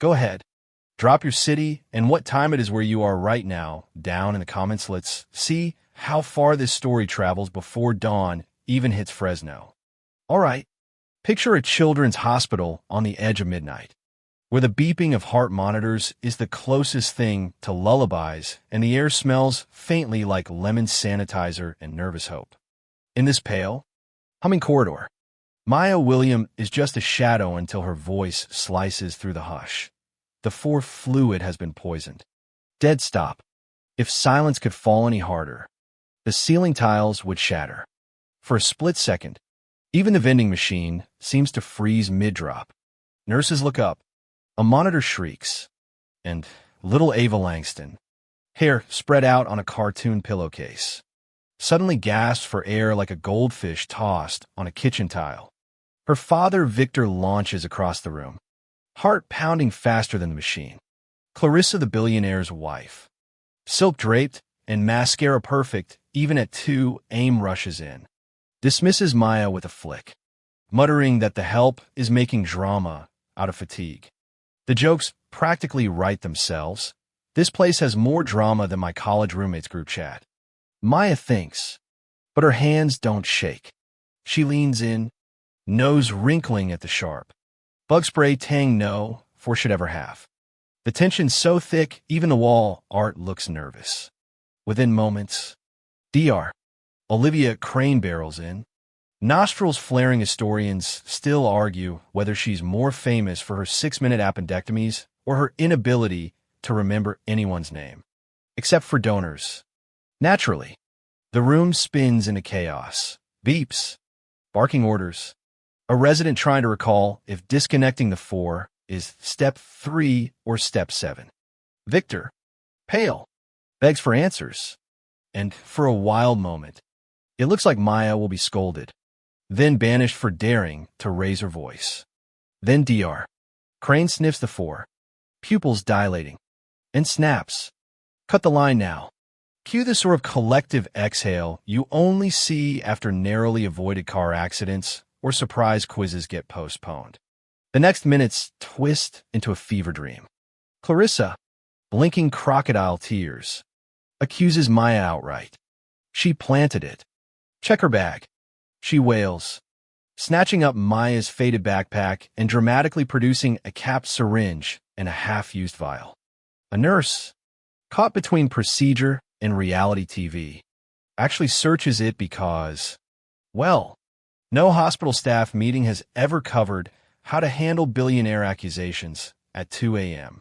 Go ahead. Drop your city and what time it is where you are right now down in the comments. Let's see how far this story travels before dawn even hits Fresno. All right, picture a children's hospital on the edge of midnight, where the beeping of heart monitors is the closest thing to lullabies and the air smells faintly like lemon sanitizer and nervous hope. In this pale, humming corridor, Maya William is just a shadow until her voice slices through the hush. The fourth fluid has been poisoned. Dead stop. If silence could fall any harder, the ceiling tiles would shatter. For a split second, even the vending machine seems to freeze mid-drop. Nurses look up. A monitor shrieks. And little Ava Langston, hair spread out on a cartoon pillowcase, suddenly gasps for air like a goldfish tossed on a kitchen tile. Her father, Victor, launches across the room, heart pounding faster than the machine. Clarissa, the billionaire's wife, silk-draped and mascara perfect, even at 2 a.m. rushes in, dismisses Maya with a flick, muttering that the help is making drama out of fatigue. The jokes practically write themselves. This place has more drama than my college roommates group chat. Maya thinks, but her hands don't shake. She leans in, nose wrinkling at the sharp. Bug spray tang no, for should ever have. The tension's so thick, even the wall art looks nervous. Within moments, Dr. Olivia Crane barrels in. Nostrils flaring historians still argue whether she's more famous for her 6-minute appendectomies or her inability to remember anyone's name, except for donors. Naturally, the room spins into chaos. Beeps, barking orders. A resident trying to recall if disconnecting the 4 is step 3 or step 7. Victor, pale, begs for answers. And for a wild moment, it looks like Maya will be scolded, then banished for daring to raise her voice. Then Dr. Crane sniffs the 4, pupils dilating, and snaps. Cut the line now. Cue the sort of collective exhale you only see after narrowly avoided car accidents or surprise quizzes get postponed. The next minutes twist into a fever dream. Clarissa, blinking crocodile tears, accuses Maya outright. She planted it. Check her bag, she wails, snatching up Maya's faded backpack and dramatically producing a capped syringe and a half-used vial. A nurse, caught between procedure and reality TV, actually searches it because, well, no hospital staff meeting has ever covered how to handle billionaire accusations at 2 a.m.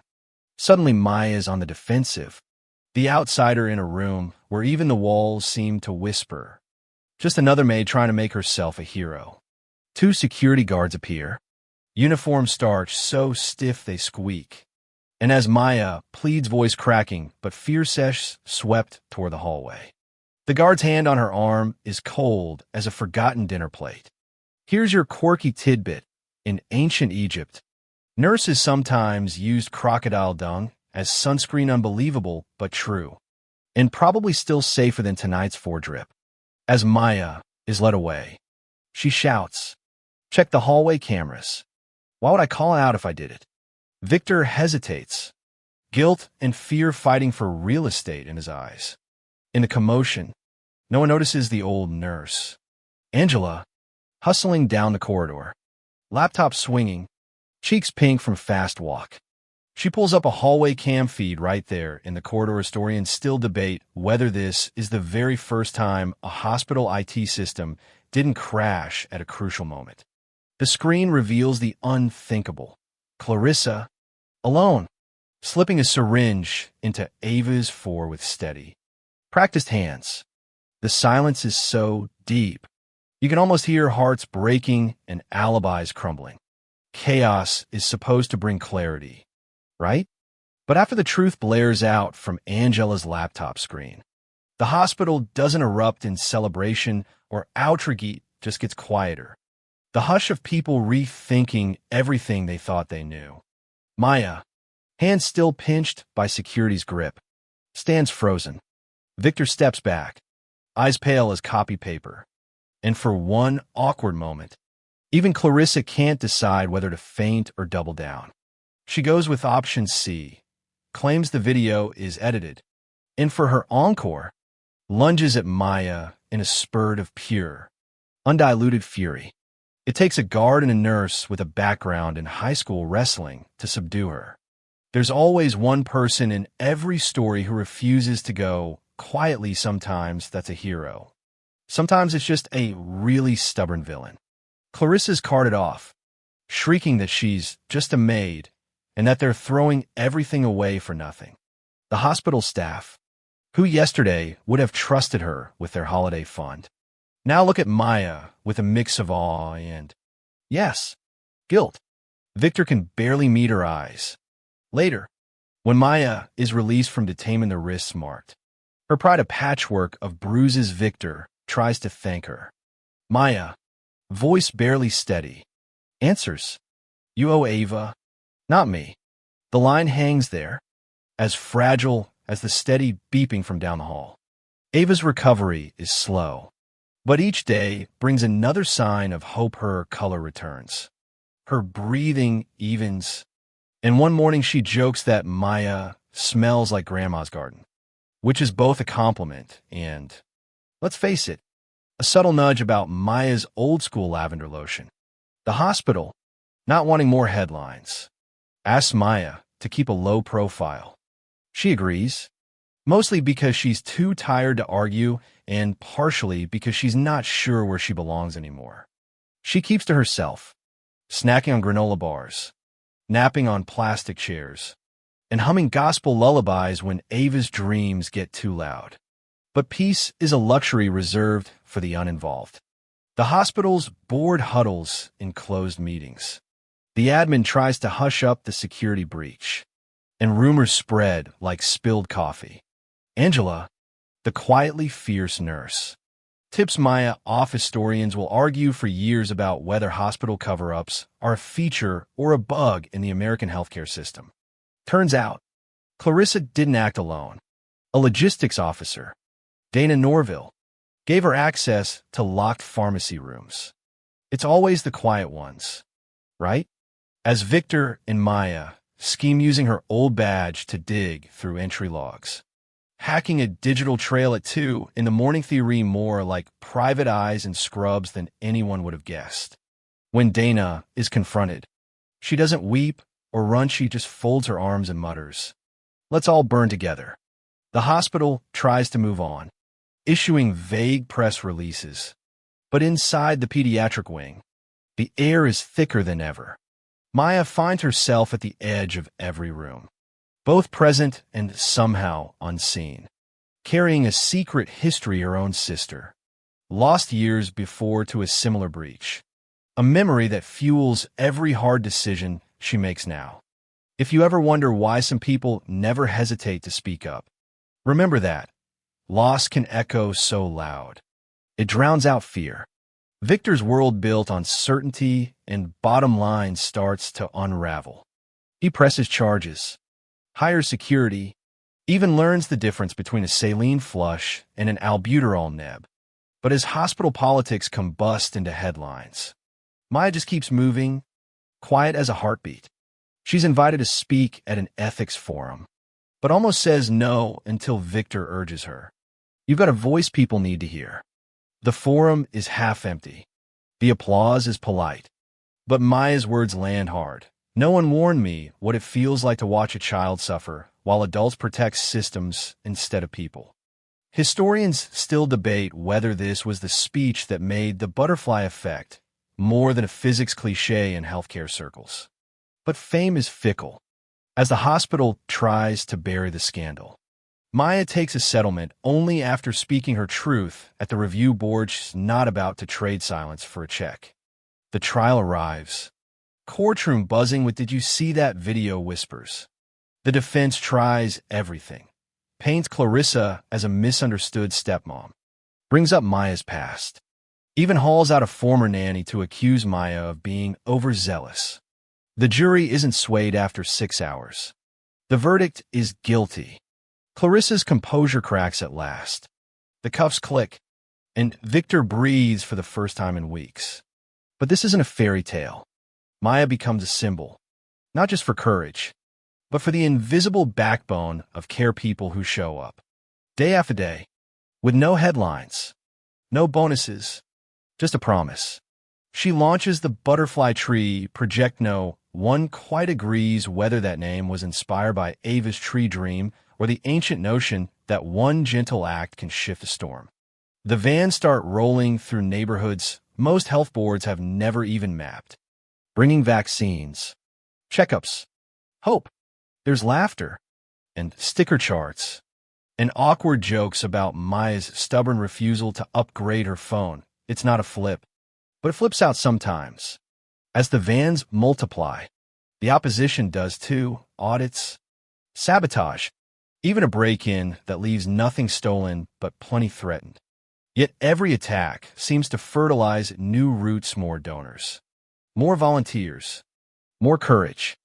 Suddenly Maya is on the defensive, the outsider in a room where even the walls seem to whisper. Just another maid trying to make herself a hero. 2 security guards appear, uniforms starched so stiff they squeak. And as Maya pleads, voice cracking, but fierce swept toward the hallway. The guard's hand on her arm is cold as a forgotten dinner plate. Here's your quirky tidbit. In ancient Egypt, nurses sometimes used crocodile dung as sunscreen. Unbelievable, but true. And probably still safer than tonight's 4-drip. As Maya is led away, she shouts, "Check the hallway cameras." Why would I call out if I did it? Victor hesitates, guilt and fear fighting for real estate in his eyes. In the commotion, no one notices the old nurse, Angela, hustling down the corridor, laptop swinging, cheeks pink from fast walk. She pulls up a hallway cam feed right there in the corridor. Historians still debate whether this is the very first time a hospital IT system didn't crash at a crucial moment. The screen reveals the unthinkable. Clarissa, alone, slipping a syringe into Ava's 4 with steady, practiced hands. The silence is so deep, you can almost hear hearts breaking and alibis crumbling. Chaos is supposed to bring clarity, right? But after the truth blares out from Angela's laptop screen, the hospital doesn't erupt in celebration or outrage, just gets quieter. The hush of people rethinking everything they thought they knew. Maya, hands still pinched by security's grip, stands frozen. Victor steps back, eyes pale as copy paper. And for one awkward moment, even Clarissa can't decide whether to faint or double down. She goes with option C, claims the video is edited, and for her encore, lunges at Maya in a spurt of pure, undiluted fury. It takes a guard and a nurse with a background in high school wrestling to subdue her. There's always one person in every story who refuses to go quietly. Sometimes that's a hero. Sometimes it's just a really stubborn villain. Clarissa's carted off, shrieking that she's just a maid and that they're throwing everything away for nothing. The hospital staff, who yesterday would have trusted her with their holiday fund, now look at Maya with a mix of awe and, yes, guilt. Victor can barely meet her eyes. Later, when Maya is released from detainment, the wrists marked, her pride a patchwork of bruises. Victor tries to thank her. Maya, voice barely steady, answers, "You owe Ava, not me." The line hangs there, as fragile as the steady beeping from down the hall. Ava's recovery is slow, but each day brings another sign of hope. Her color returns. Her breathing evens. And one morning she jokes that Maya smells like Grandma's garden, which is both a compliment and, let's face it, a subtle nudge about Maya's old-school lavender lotion. The hospital, not wanting more headlines, asks Maya to keep a low profile. She agrees, mostly because she's too tired to argue and partially because she's not sure where she belongs anymore. She keeps to herself, snacking on granola bars, napping on plastic chairs, and humming gospel lullabies when Ava's dreams get too loud. But peace is a luxury reserved for the uninvolved. The hospital's board huddles in closed meetings. The admin tries to hush up the security breach, and rumors spread like spilled coffee. Angela, the quietly fierce nurse, tips Maya off. Historians will argue for years about whether hospital cover-ups are a feature or a bug in the American healthcare system. Turns out, Clarissa didn't act alone. A logistics officer, Dana Norville, gave her access to locked pharmacy rooms. It's always the quiet ones, right? As Victor and Maya scheme using her old badge to dig through entry logs. Hacking a digital trail at 2 in the morning, theory more like private eyes and scrubs than anyone would have guessed. When Dana is confronted, she doesn't weep or run. She just folds her arms and mutters, "Let's all burn together." The hospital tries to move on, issuing vague press releases. But inside the pediatric wing, the air is thicker than ever. Maya finds herself at the edge of every room, both present and somehow unseen, carrying a secret history her own sister, lost years before to a similar breach, a memory that fuels every hard decision she makes now. If you ever wonder why some people never hesitate to speak up, remember that loss can echo so loud. It drowns out fear. Victor's world, built on certainty and bottom line, starts to unravel. He presses charges, hires security, even learns the difference between a saline flush and an albuterol neb. But as hospital politics combust into headlines, Maya just keeps moving, quiet as a heartbeat. She's invited to speak at an ethics forum, but almost says no until Victor urges her. "You've got a voice people need to hear." The forum is half empty. The applause is polite. But Maya's words land hard. "No one warned me what it feels like to watch a child suffer while adults protect systems instead of people." Historians still debate whether this was the speech that made the butterfly effect more than a physics cliché in healthcare circles. But fame is fickle. As the hospital tries to bury the scandal, Maya takes a settlement only after speaking her truth at the review board. She's not about to trade silence for a check. The trial arrives. Courtroom buzzing with "Did you see that video?" whispers. The defense tries everything. Paints Clarissa as a misunderstood stepmom. Brings up Maya's past. Even hauls out a former nanny to accuse Maya of being overzealous. The jury isn't swayed after 6 hours. The verdict is guilty. Clarissa's composure cracks at last. The cuffs click, and Victor breathes for the first time in weeks. But this isn't a fairy tale. Maya becomes a symbol. not just for courage, but for the invisible backbone of care people who show up, day after day, with no headlines, no bonuses, just a promise. She launches the Butterfly Tree Project. No one quite agrees whether that name was inspired by Ava's tree dream or the ancient notion that one gentle act can shift a storm. The vans start rolling through neighborhoods most health boards have never even mapped, bringing vaccines, checkups, hope. There's laughter and sticker charts and awkward jokes about Maya's stubborn refusal to upgrade her phone. It's not a flip, but it flips out sometimes. As the vans multiply, the opposition does too. Audits, sabotage, even a break-in that leaves nothing stolen but plenty threatened. Yet every attack seems to fertilize new routes, more donors, more volunteers, more courage.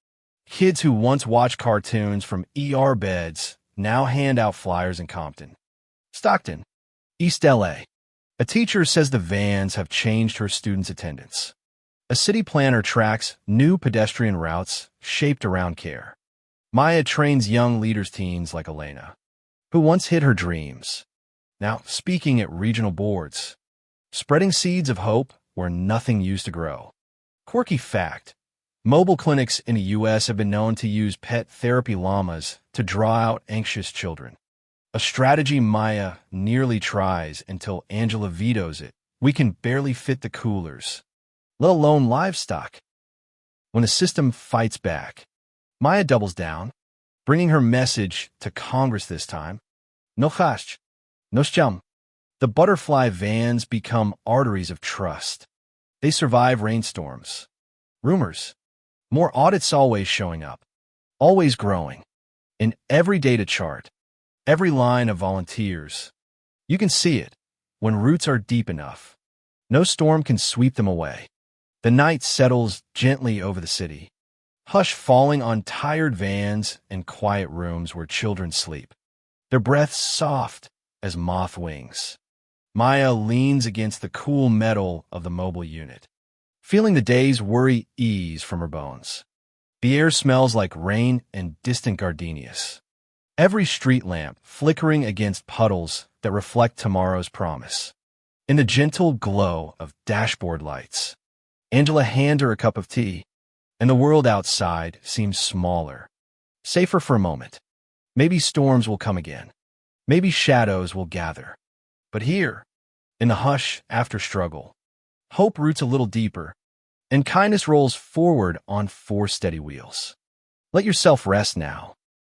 Kids who once watched cartoons from ER beds now hand out flyers in Compton, Stockton, East LA. A teacher says the vans have changed her students' attendance. A city planner tracks new pedestrian routes shaped around care. Maya trains young leaders, teens like Elena, who once hid her dreams, now speaking at regional boards, spreading seeds of hope where nothing used to grow. Quirky fact: mobile clinics in the U.S. have been known to use pet therapy llamas to draw out anxious children. A strategy Maya nearly tries until Angela vetoes it. We can barely fit the coolers, let alone livestock. When the system fights back, Maya doubles down, bringing her message to Congress this time. No chash, no sham. The butterfly vans become arteries of trust. They survive rainstorms, rumors, more audits always showing up, always growing. In every data chart, every line of volunteers, you can see it. When roots are deep enough, no storm can sweep them away. The night settles gently over the city, hush falling on tired vans and quiet rooms where children sleep, their breaths soft as moth wings. Maya leans against the cool metal of the mobile unit, feeling the day's worry ease from her bones. The air smells like rain and distant gardenias. Every street lamp flickering against puddles that reflect tomorrow's promise. In the gentle glow of dashboard lights, Angela hands her a cup of tea, and the world outside seems smaller, safer for a moment. Maybe storms will come again. Maybe shadows will gather. But here, in the hush after struggle, hope roots a little deeper, and kindness rolls forward on 4 steady wheels. Let yourself rest now,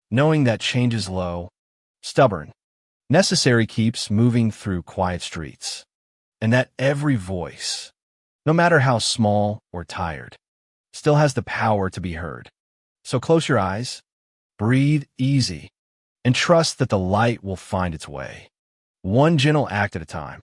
knowing that change is low, stubborn, necessary, keeps moving through quiet streets, and that every voice, no matter how small or tired, still has the power to be heard. So close your eyes, breathe easy, and trust that the light will find its way, one gentle act at a time.